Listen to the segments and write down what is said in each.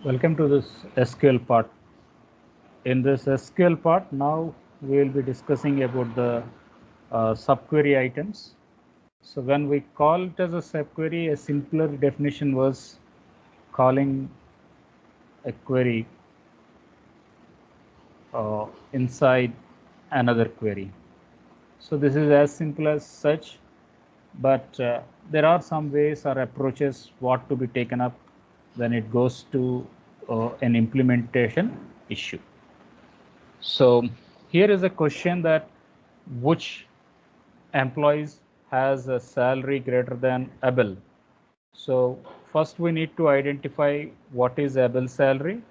Welcome to this SQL part. In this SQL part, now we will be discussing about the subquery items. So when we call it as a subquery, a simpler definition was calling a query inside another query. So this is as simple as such, but there are some ways or approaches what to be taken up when it goes to an implementation issue. So here is a question that which employees has a salary greater than Abel. So first we need to identify what is Abel's salary,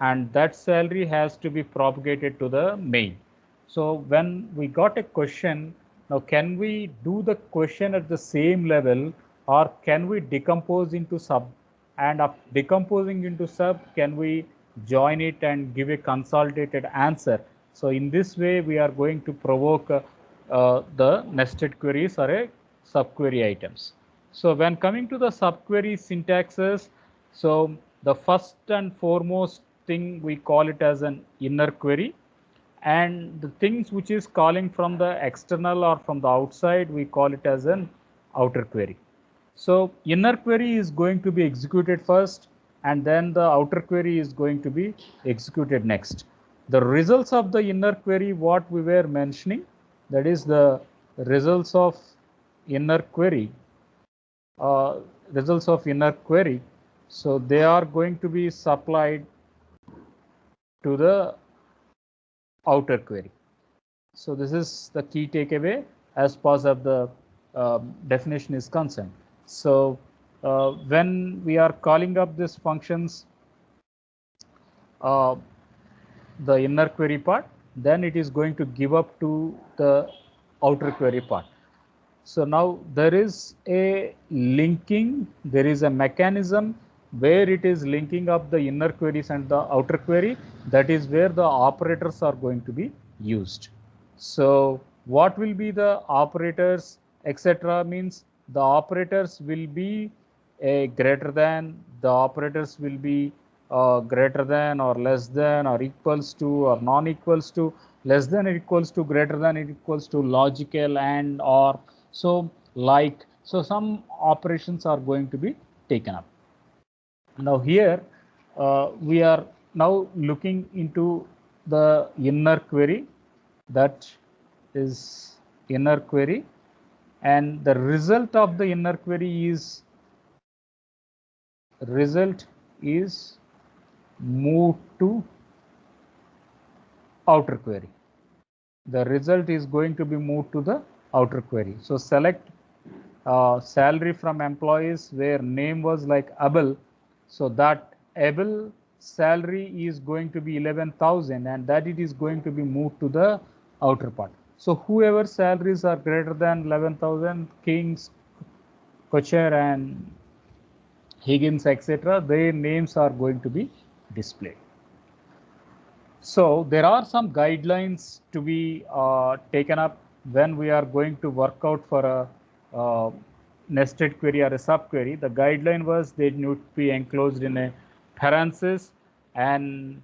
and that salary has to be propagated to the main. So when we got a question, now can we do the question at the same level, or can we decompose into sub, and up decomposing into sub, can we join it and give a consolidated answer? So in this way we are going to provoke the nested queries or a subquery items. So when coming to the subquery syntaxes, so the first and foremost thing we call it as an inner query, and the things which is calling from the external or from the outside, we call it as an outer query. So inner query is going to be executed first, and then the outer query is going to be executed next. The results of the inner query, what we were mentioning, that is the results of inner query, uh, results of inner query. So they are going to be supplied to the outer query. So this is the key takeaway as far as the definition is concerned. So when we are calling up these functions, uh, the inner query part, then it is going to give up to the outer query part. So now there is a linking, there is a mechanism where it is linking up the inner queries and the outer query. That is where the operators are going to be used. So what will be the operators, etc. means the operators will be a greater than, the operators will be greater than or less than or equals to or non equals to, less than or equals to, greater than or equals to, logical and or, so like, so some operations are going to be taken up. Now here we are now looking into the inner query, that is inner query, and the result of the inner query is, result is moved to outer query. The result is going to be moved to the outer query. So select salary from employees where name was like Abel. So that Abel salary is going to be 11,000, and that it is going to be moved to the outer part. So whoever salaries are greater than 11,000, Kings, Kocher and Higgins, etc., their names are going to be displayed. So there are some guidelines to be taken up when we are going to work out for a nested query or a subquery. The guideline was they need to be enclosed in a parenthesis, and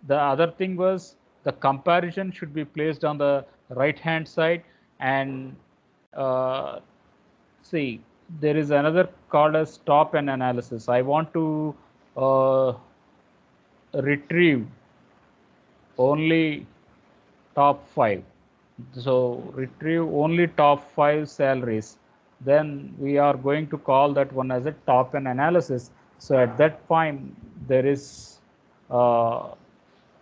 the other thing was the comparison should be placed on the right hand side. And uh, see, there is another called as stop and analysis. I want to uh, retrieve only top 5. So retrieve only top 5 salaries, then we are going to call that one as a top n analysis. So at that point there is uh,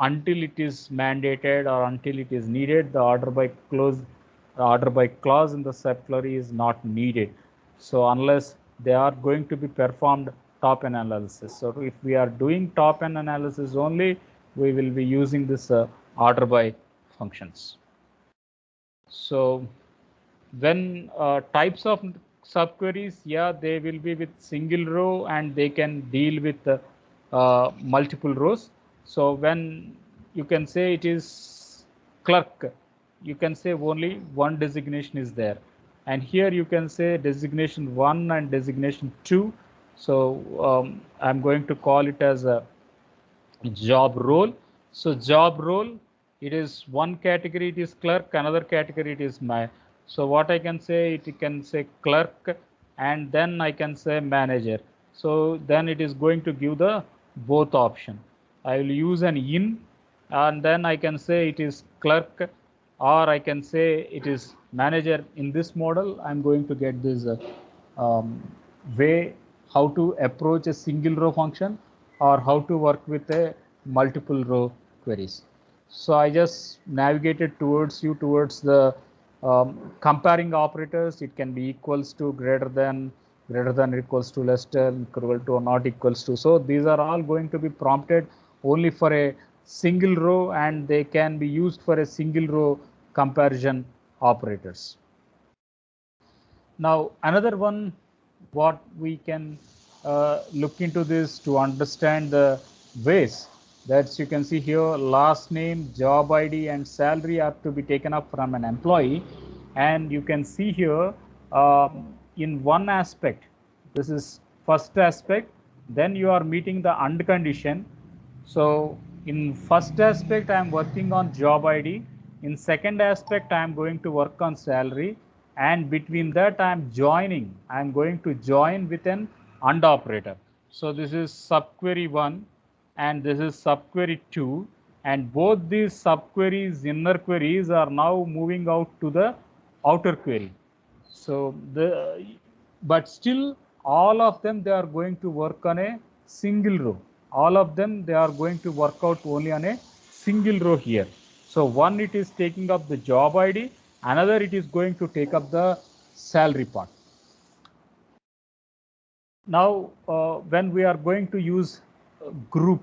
until it is mandated or until it is needed, the order by clause in the subquery is not needed. So unless they are going to be performed top n analysis. So if we are doing top n analysis only, we will be using this order by functions. So when types of subqueries, yeah, they will be with single row and they can deal with multiple rows. So when you can say it is clerk, you can say only one designation is there, and here you can say designation 1 and designation 2. So I'm going to call it as a job role. So job role, it is one category, it is clerk, another category it is my. So what I can say, it can say clerk, and then I can say manager. So then it is going to give the both option. I will use an in, and then I can say it is clerk, or I can say it is manager. In this model, I'm going to get this um, way how to approach a single row function, or how to work with a multiple row queries. So I just navigated towards you towards the comparing operators. It can be equals to, greater than or equals to, less than, equal to, or not equals to. So these are all going to be prompted only for a single row, and they can be used for a single row comparison operators. Now another one, what we can look into this to understand the ways that you can see here, last name, job ID, and salary are to be taken up from an employee. And you can see here in one aspect, this is first aspect, then you are meeting the and condition. So in first aspect, I am working on job ID. In second aspect, I am going to work on salary. And between that, I am going to join with an AND operator. So this is subquery 1 and this is subquery 2. And both these subqueries, inner queries, are now moving out to the outer query. So but still all of them, they are going to work on a single row. All of them, they are going to work out only on a single row here. So one, it is taking up the job ID, another it is going to take up the salary part. Now when we are going to use group,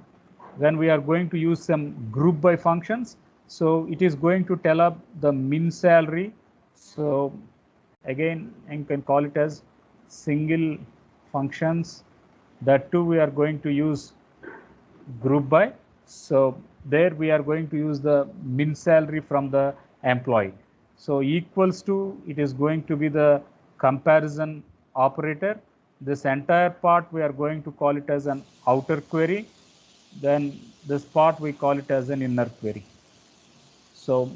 when we are going to use some group by functions, so it is going to tell up the min salary. So again, you can call it as single functions. That too we are going to use group by. So there we are going to use the min salary from the employee. So equals to, it is going to be the comparison operator. This entire part we are going to call it as an outer query. Then this part we call it as an inner query. So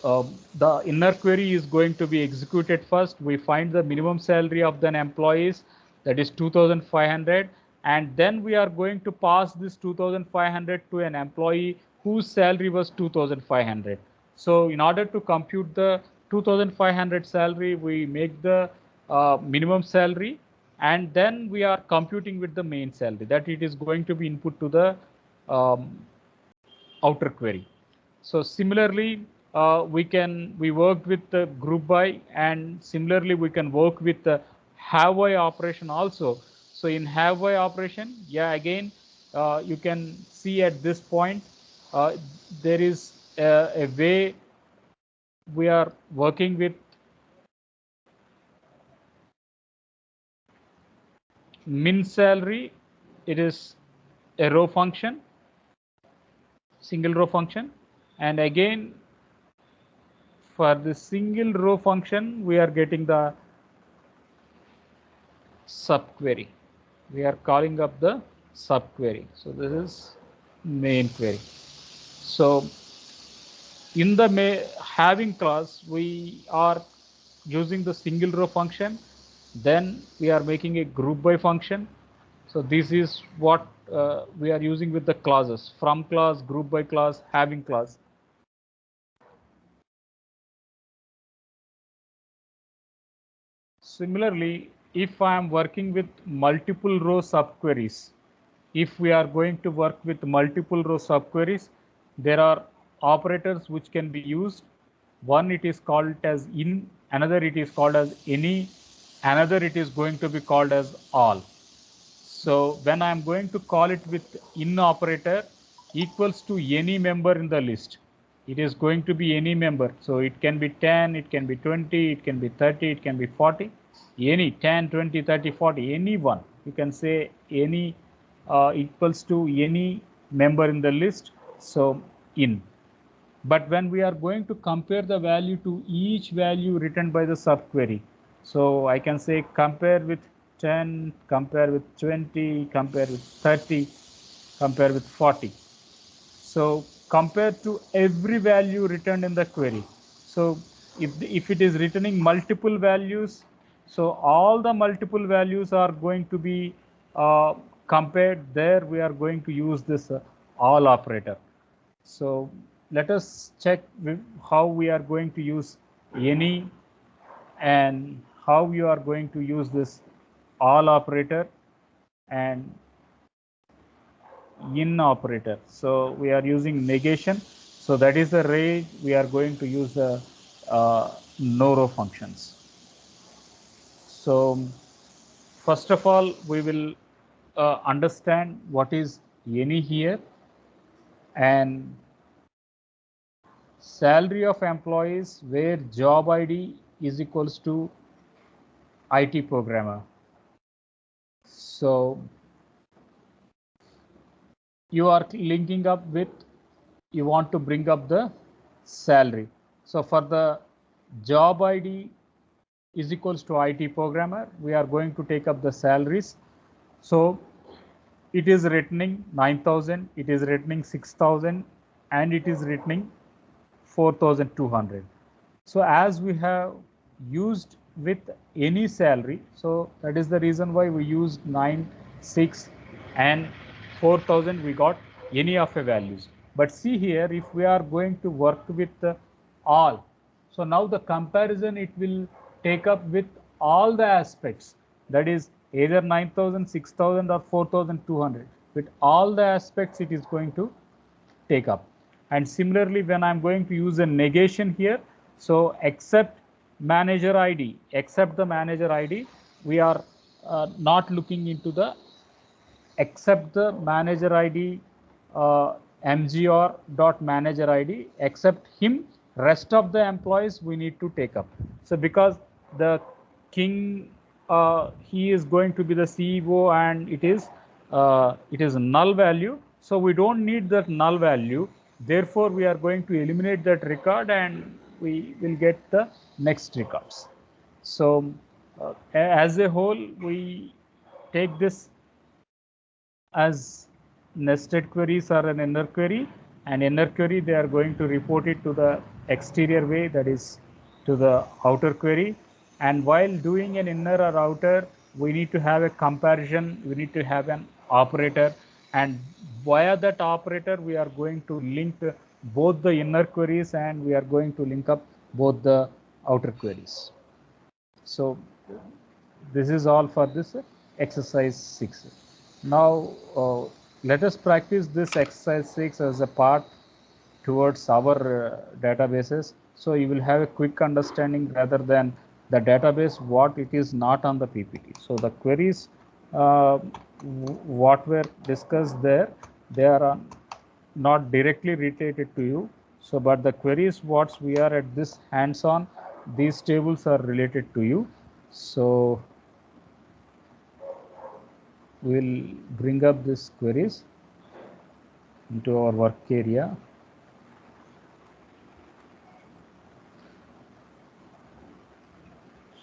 the inner query is going to be executed first. We find the minimum salary of the employees, that is 2,500, and then we are going to pass this 2,500 to an employee whose salary was 2,500. So in order to compute the 2,500 salary, we make the minimum salary, and then we are computing with the main salary, that it is going to be input to the um, outer query. So similarly, we worked with the group by, and similarly we can work with the have by operation also. So in have by operation, yeah, again you can see at this point there is a way we are working with min salary. It is a row function, single row function, and again for the single row function we are getting the subquery. We are calling up the subquery. So this is main query. So in the having class, we are using the single row function. Then we are making a group by function. So this is what we are using with the classes: from class, group by class, having class. Similarly, if I am working with multiple row subqueries, if we are going to work with multiple row subqueries, there are operators which can be used. One, it is called as in, another it is called as any, another it is going to be called as all. So when I am going to call it with in operator equals to any member in the list, it is going to be any member. So it can be 10, it can be 20, it can be 30, it can be 40, any 10, 20, 30, 40, any one. You can say any equals to any member in the list. So in. But when we are going to compare the value to each value written by the subquery, so I can say compare with 10, compare with 20, compare with 30, compare with 40. So compared to every value returned in the query. So if it is returning multiple values, so all the multiple values are going to be compared. There we are going to use this all operator. So let us check how we are going to use any and how you are going to use this all operator and in operator. So we are using negation. So that is the way we are going to use the no row functions. So first of all, we will understand what is any here, and salary of employees where job ID is equals to IT programmer. So you are linking up with, you want to bring up the salary. So for the job ID is equals to IT programmer, we are going to take up the salaries. So it is returning 9,000, it is returning 6,000, and it is returning 4,200. So as we have used with any salary, so that is the reason why we used 9, 6 and 4,000, we got any of the values. But see here, if we are going to work with all, so now the comparison, it will take up with all the aspects, that is either 9,000, 6,000 or 4,200. With all the aspects it is going to take up. And similarly, when I'm going to use a negation here, so except manager ID, except the manager ID, we are not looking into the except the manager ID mgr dot manager ID, except him, rest of the employees we need to take up. So because the king, he is going to be the CEO, and it is a null value, so we don't need that null value. Therefore we are going to eliminate that record and we will get the next records. So as a whole, we take this as nested queries are an inner query, and inner query they are going to report it to the exterior way, that is to the outer query. And while doing an inner or outer, we need to have a comparison, we need to have an operator, and via that operator we are going to link both the inner queries and we are going to link up both the outer queries. So this is all for this exercise 6. Now let us practice this exercise 6 as a part towards our databases. So you will have a quick understanding rather than the database, what it is not on the PPT. So the queries what were discussed there, they are not directly related to you. So but the queries what we are at this hands on, these tables are related to you. So we'll bring up these queries into our work area.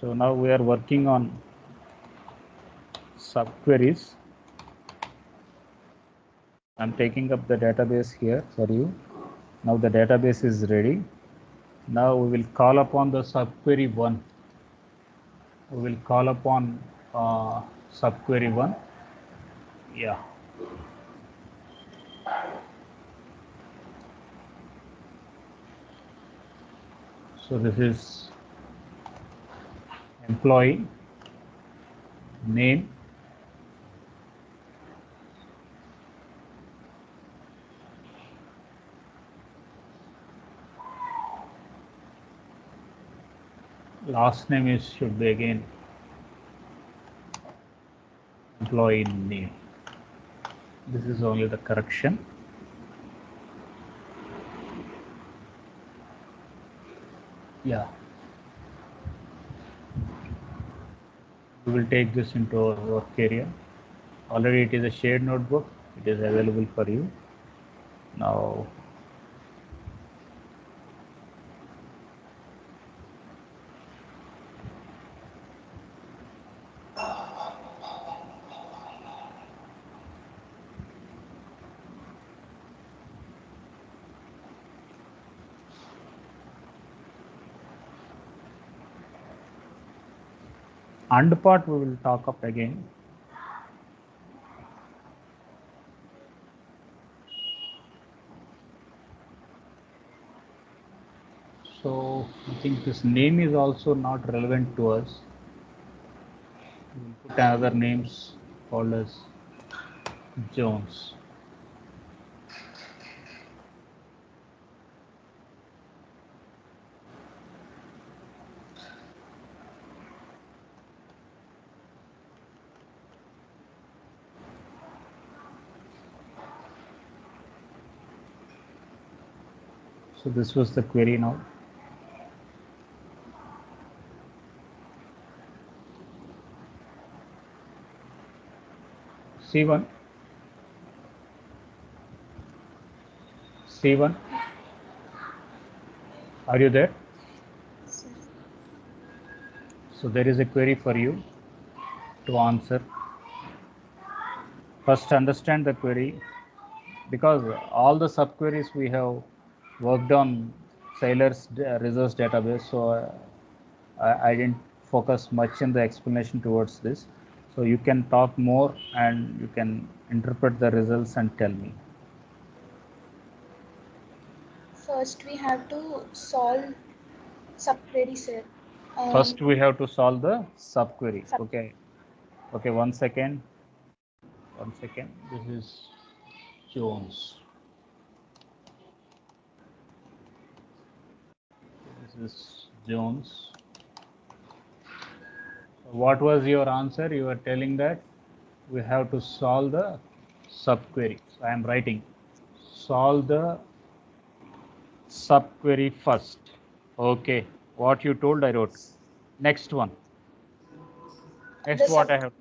So now we are working on subqueries. I'm taking up the database here for you. Now the database is ready. Now we will call upon the subquery 1. We will call upon subquery 1. Yeah. So this is employee name, last name is should be again employee name. This is only the correction. Yeah. We will take this into our work area. Already it is a shared notebook. It is available for you. Now And part we will talk up again. So I think this name is also not relevant to us. We will put another names called as Jones. So this was the query now. C1. C1. Are you there? Sir. So there is a query for you to answer. First understand the query, because all the subqueries we have worked on Sailor's resource database, so I didn't focus much in the explanation towards this. So you can talk more and you can interpret the results and tell me. First, we have to solve subquery, sir. First we have to solve the subquery. Sub Okay. Okay, 1 second. 1 second. This is Jones. This is Jones. What was your answer? You were telling that we have to solve the subquery. So I am writing solve the subquery first. Okay, what you told I wrote. Next one. Next what I have.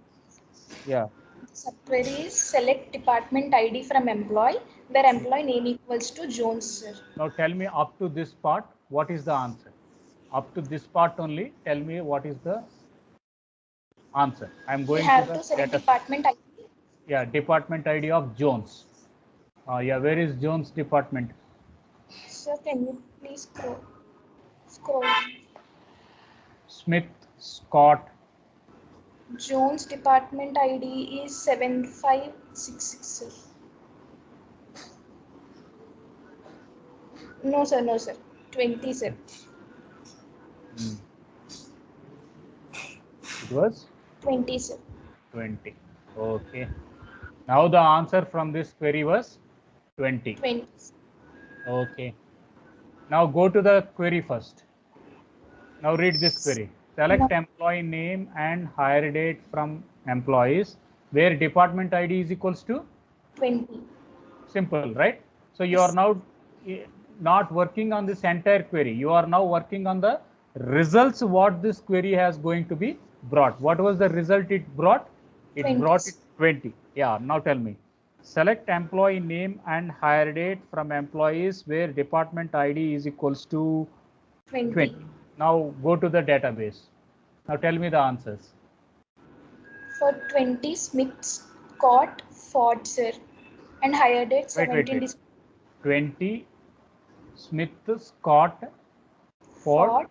Yeah. subquery is select department ID from employee where employee name equals to Jones, sir. Now tell me up to this part, what is the answer? Up to this part only, tell me what is the answer. I am We going to have the to select data. department ID. Yeah, department ID of Jones. Yeah, where is Jones department? Sir, can you please scroll? Smith, Scott. Jones department ID is 7566, sir. No, sir. 27. It was 20, sir. 20. Okay. Now the answer from this query was 20. 20. Okay. Now go to the query first. Now read this query. Select No. employee name and hire date from employees where department ID is equals to 20. simple, right? So you are Yes. now not working on this entire query. You are now working on the results what this query has going to be brought. What was the result it brought? It 20. brought it 20. Yeah, now tell me. Select employee name and hire date from employees where department ID is equals to 20. Now go to the database. Now tell me the answers. For 20, Smith, Scott, Ford, sir. And hire date 17 Wait. 20, Smith, Scott, Ford.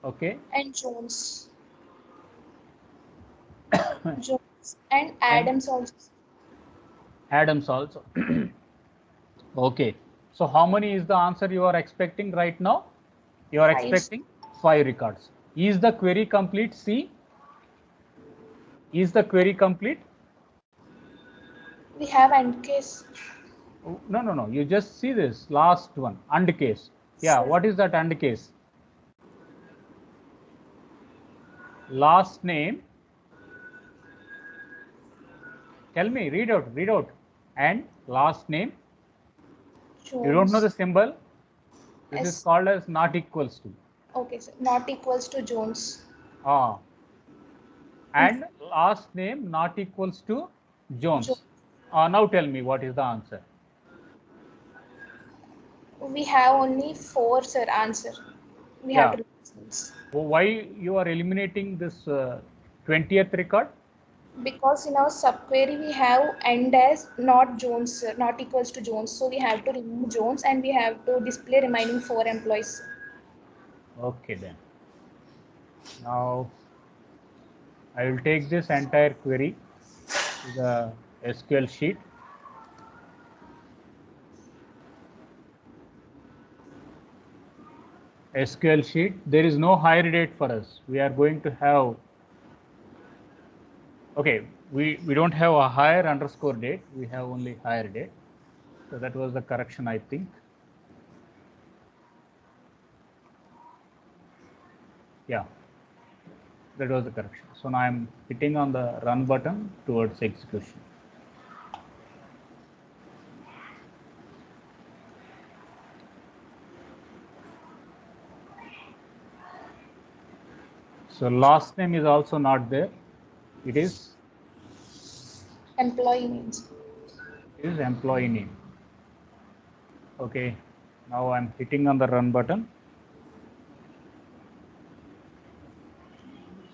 Okay. And Jones. Jones and Adams also. Adams also. Okay. So how many is the answer you are expecting right now? You are 5. expecting 5 records. Is the query complete? See? Is the query complete? We have AND case. Oh, no. You just see this last one. AND case. Yeah. Sir. What is that AND case? Last name. Tell me. Read out. And last name. Jones. You don't know the symbol? This Yes. is called as not equals to. Okay, sir. Not equals to Jones. And last name not equals to Jones. Now tell me what is the answer. We have only 4, sir, answer. We Yeah. have to listen. Why you are eliminating this 20th record? Because in our subquery we have AND as not Jones, sir, not equals to Jones. So we have to remove Jones and we have to display remaining 4 employees. Okay then. Now I will take this entire query to the SQL sheet. SQL sheet, there is no hire date for us. We are going to have, okay, we don't have a hire underscore date. We have only hire date. So that was the correction, I think. Yeah, that was the correction. So now I'm hitting on the run button towards execution. So last name is also not there. It is Employee names. Employee name. Okay, now I'm hitting on the run button.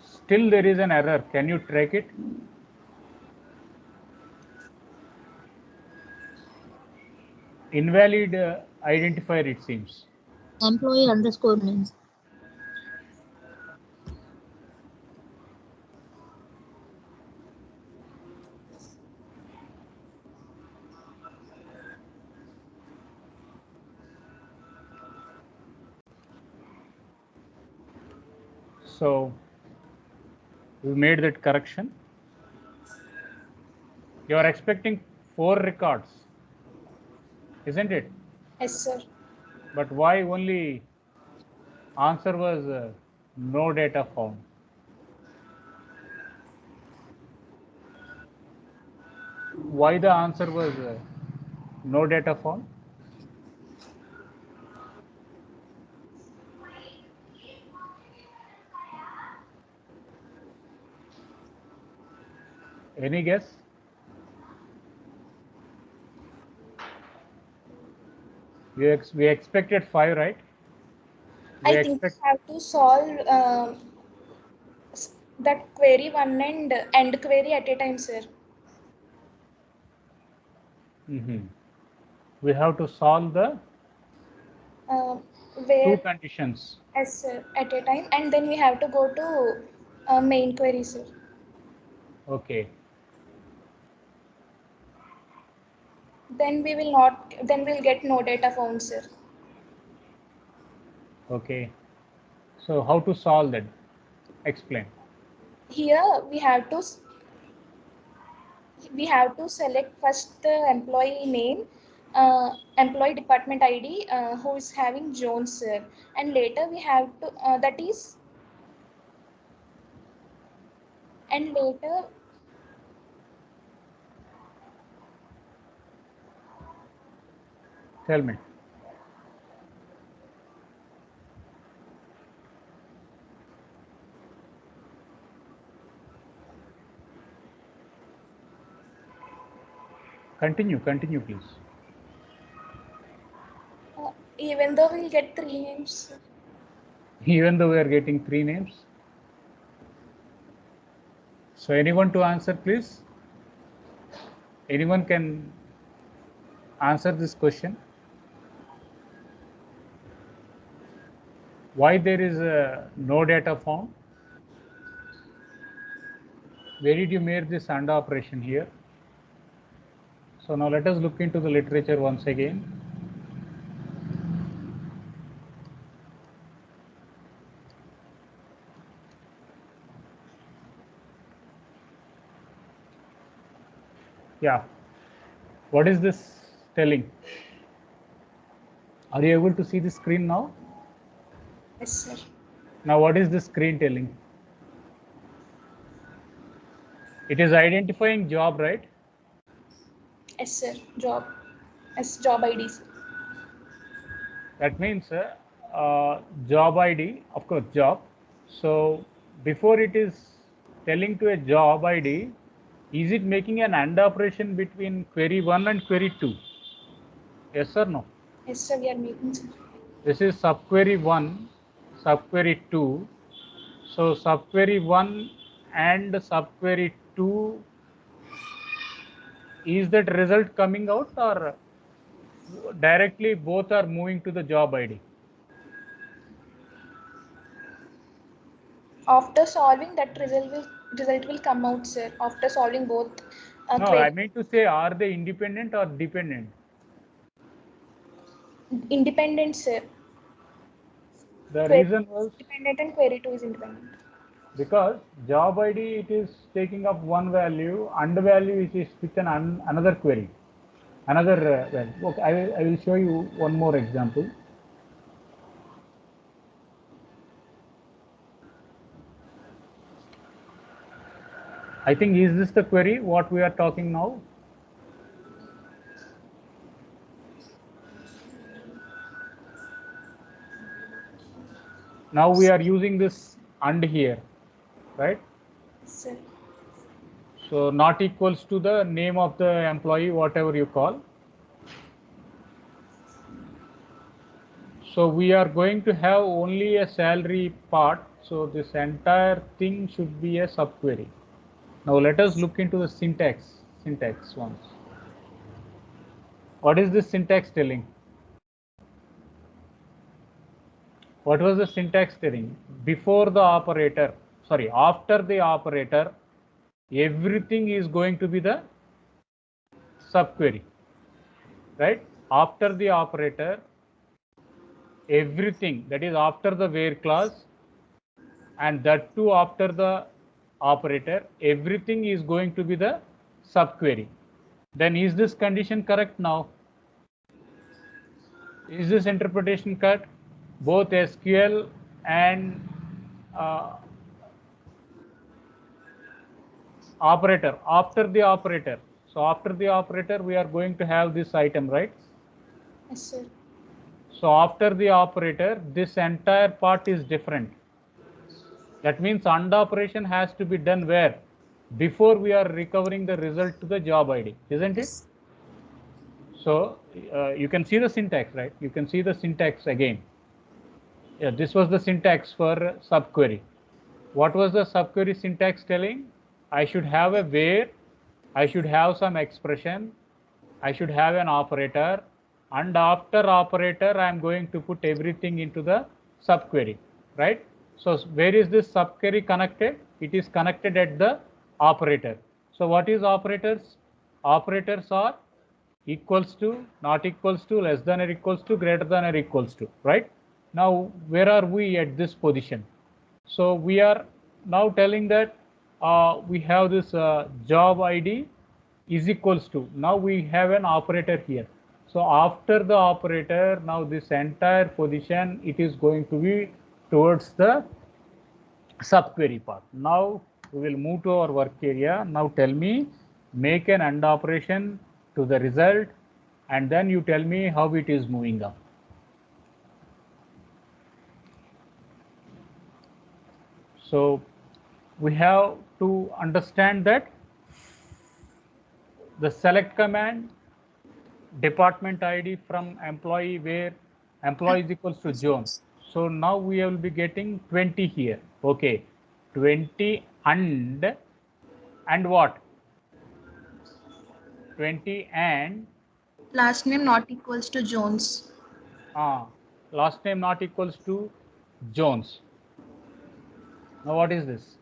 Still there is an error. Can you track it? Invalid identifier, it seems. Employee underscore names. So we made that correction. You are expecting 4 records, isn't it? Yes, sir. But why only answer was no data found? Why the answer was no data found? Any guess? We expected 5, right? I think we have to solve that query one and end query at a time, sir. We have to solve the Where 2 conditions. Yes, sir, at a time, and then we have to go to main query, sir. Okay. Then we'll get no data found, sir. Okay. So how to solve that? Explain. Here we have to select first the employee name, employee department ID, who is having Jones, sir, and later we have to and later Tell me. Continue, please. even though we'll get 3 names, sir. Even though we are getting 3 names. So anyone to answer, please? Anyone can answer this question? Why there is no data found? Where did you make this AND operation here? So now let us look into the literature once again. Yeah. What is this telling? Are you able to see the screen now? Yes, sir. Now what is the screen telling? It is identifying job, right? Yes, sir. Job ID, sir. That means job ID, of course, job. So before it is telling to a job ID, is it making an AND operation between query 1 and query 2? Yes or no? Yes, sir, we are making, sir. This is subquery 1, subquery 2. So subquery 1 and subquery 2, is that result coming out, or directly both are moving to the job ID? After solving, that result will result will come out, sir, after solving both No, query. I mean to say, are they independent or dependent? Independent, sir. The Query reason is was independent and query 2 is independent. because job ID it is taking up one value, and value it is with another query, another value. Okay, I will show you one more example. I think is this the query what we are talking now? Now we are using this and here, right? Sir. So not equals to the name of the employee, whatever you call. So we are going to have only a salary part. So this entire thing should be a subquery. Now let us look into the syntax once. What is this syntax telling? What was the syntax telling? Before the operator, sorry, after the operator, everything is going to be the subquery, right? After the operator, everything, that is after the where clause, and that too after the operator, everything is going to be the subquery. Then is this condition correct now? Is this interpretation correct? Both SQL and operator, after the operator. So after the operator, we are going to have this item, right? Yes, sir. So after the operator, this entire part is different. That means AND operation has to be done where? Before we are recovering the result to the job ID, isn't it? So you can see the syntax, right? You can see the syntax again. Yeah, this was the syntax for subquery. What was the subquery syntax telling? I should have a where, I should have some expression, I should have an operator, and after operator, I am going to put everything into the subquery, right? So where is this subquery connected? It is connected at the operator. So what is operators? Operators are equals to, not equals to, less than or equals to, greater than or equals to, right? Now, where are we at this position? So we are now telling that we have this job ID is equals to, now we have an operator here. So after the operator, now this entire position, it is going to be towards the subquery part. Now we will move to our work area. Now tell me, make an AND operation to the result, and then you tell me how it is moving up. So we have to understand that the select command, department ID from employee, where employee is equals to Jones. So now we will be getting 20 here. Okay, 20 and what? 20 and Last name not equals to Jones. last name not equals to Jones. Now what is this?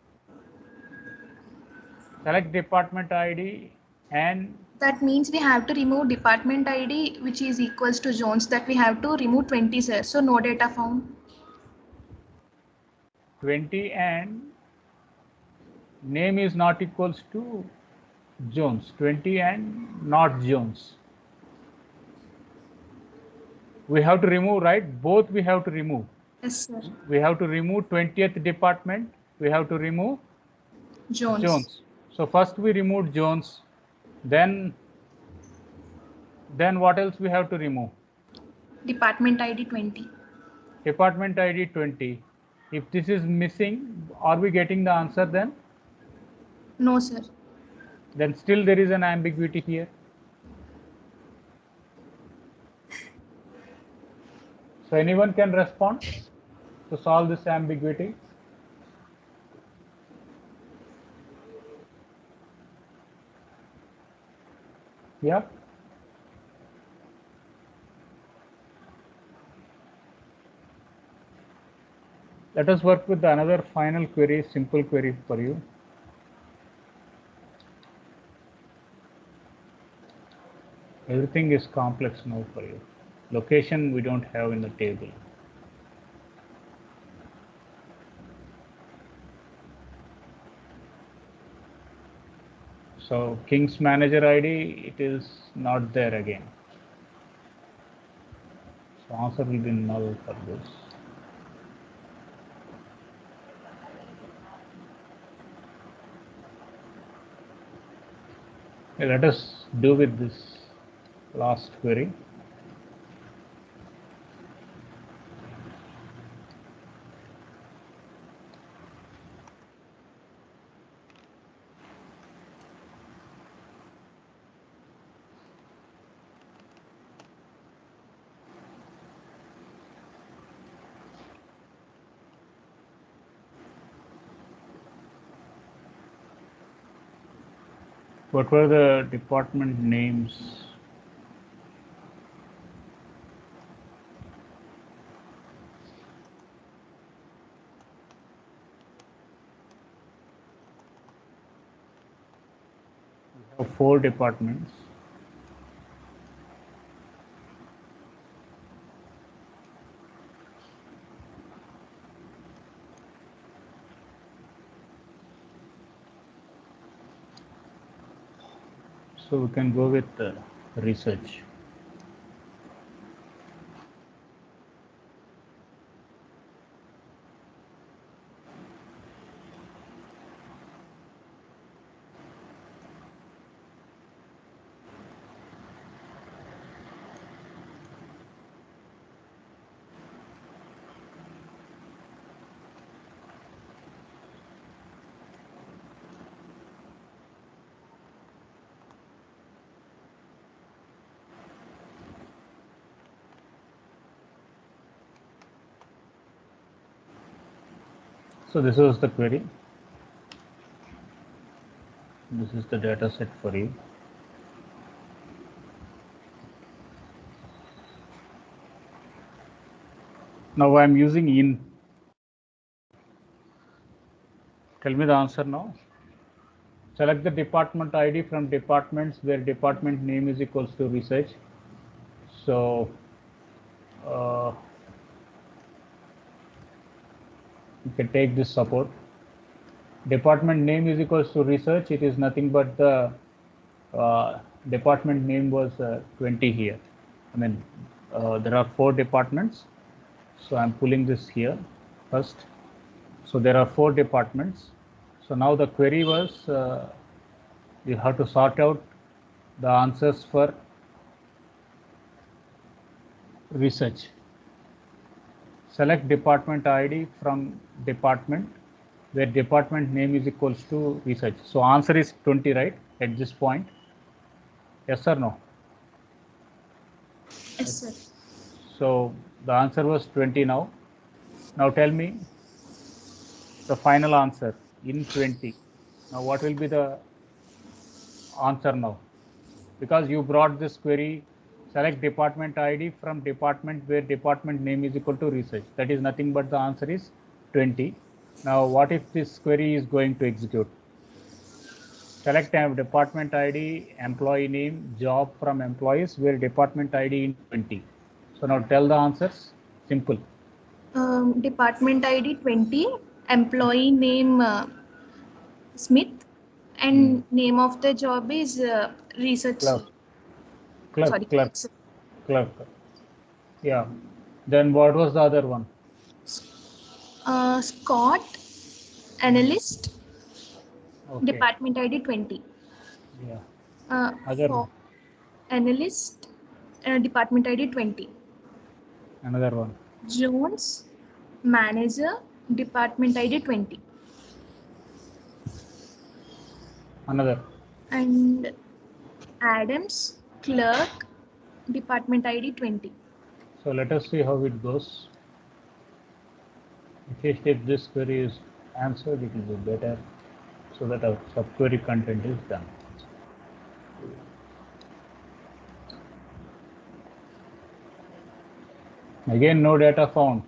Select department ID and That means we have to remove department ID which is equals to Jones. That we have to remove 20, sir. So no data found. 20 and name is not equals to Jones. 20 and not Jones. We have to remove, right? Both we have to remove. Yes, sir. We have to remove 20th department. We have to remove Jones. So first we removed Jones. Then what else we have to remove? Department ID 20. Department ID 20. If this is missing, are we getting the answer then? No, sir. Then still there is an ambiguity here. So anyone can respond to solve this ambiguity? Yeah. Let us work with another final query, simple query for you. Everything is complex now for you. Location we don't have in the table. So King's manager ID, it is not there again. So answer will be null for this. Okay, let us do with this last query. What were the department names? We have 4 departments. So we can go with research. So this was the query. This is the data set for you. Now I am using in. Tell me the answer now. Select the department ID from departments where department name is equals to research. So you can take this support. Department name is equals to research. It is nothing but the department name was 20 here. I mean, there are 4 departments. So I'm pulling this here first. So there are 4 departments. So now the query was you have to sort out the answers for research. Select department ID from department where department name is equals to research. So answer is 20, right, at this point? Yes or no? Yes, sir. So the answer was 20 now. Now tell me the final answer in 20. Now what will be the answer now? Because you brought this query, select department ID from department where department name is equal to research. That is nothing but the answer is 20. Now what if this query is going to execute? Select department ID, employee name, job from employees where department ID in 20. So now tell the answers. Simple. Department ID 20, employee name Smith, and name of the job is research. Clerk. Sorry, Clerk. Yeah. Then what was the other one? Scott, analyst, Okay. department ID 20. Yeah. Other one. Analyst, department ID 20. Another one. Jones, manager, department ID 20. Another. And Adams, clerk, department ID 20. So let us see how it goes. At least if this query is answered, it will be better so that our subquery content is done. Again, no data found.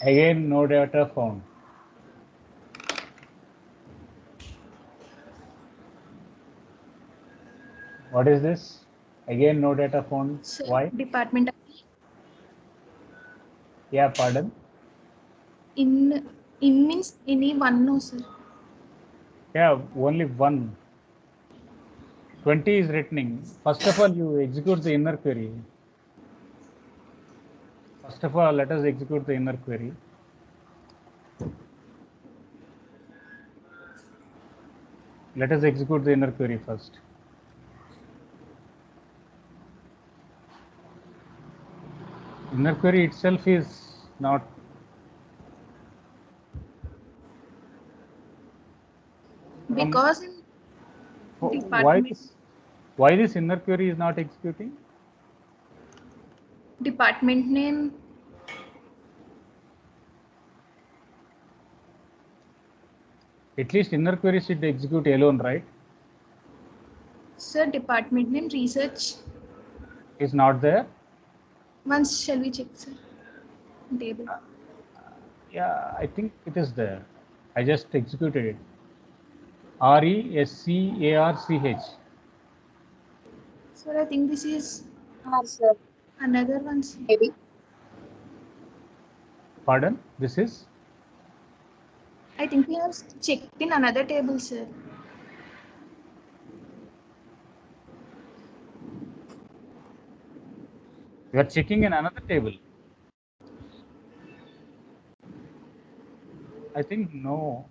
Again, no data found. What is this? Again, no data found. Sir, Why? department Yeah, pardon. in means any one, no sir. Yeah, only one. 20 is written. First of all, you execute the inner query. First of all, let us execute the inner query. Let us execute the inner query first. Inner query itself is not. Because in department Why this inner query is not executing? department name, At least inner query should execute alone, right? sir, department name research. Is not there. Once shall we check, sir? Table. Yeah, I think it is there. I just executed it. RESCARCH. Sir, I think this is Sir. another one. Sir. Maybe. Pardon? This is? I think we have checked in another table, sir. You are checking in another table. I think no.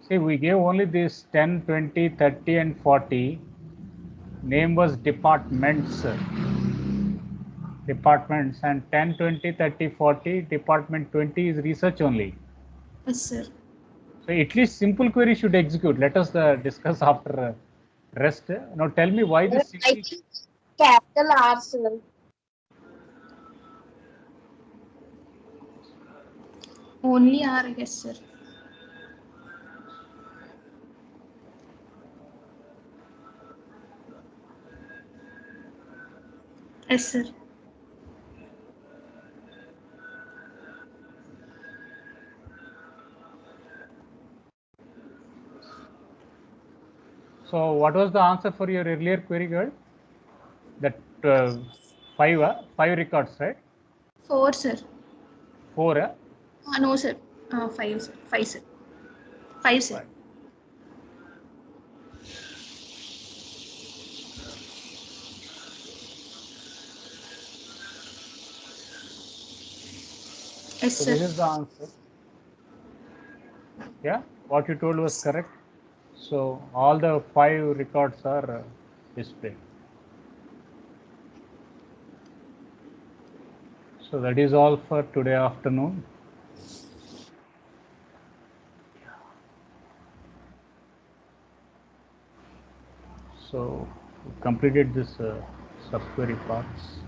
See, we gave only this 10, 20, 30 and 40. Name was departments. Departments and 10, 20, 30, 40. Department 20 is research only. Yes, sir. So at least simple query should execute. Let us discuss after rest. Now tell me why this I simple. think capital R, sir. Only R, yes, sir. Yes, sir. So what was the answer for your earlier query, girl? That five records, right? 4, sir. 4. No, sir. 5, sir. 5, sir. 5, sir. Five. Yes, So sir. this is the answer. Yeah, what you told was correct. So all the 5 records are displayed. So that is all for today afternoon. So we completed this subquery parts.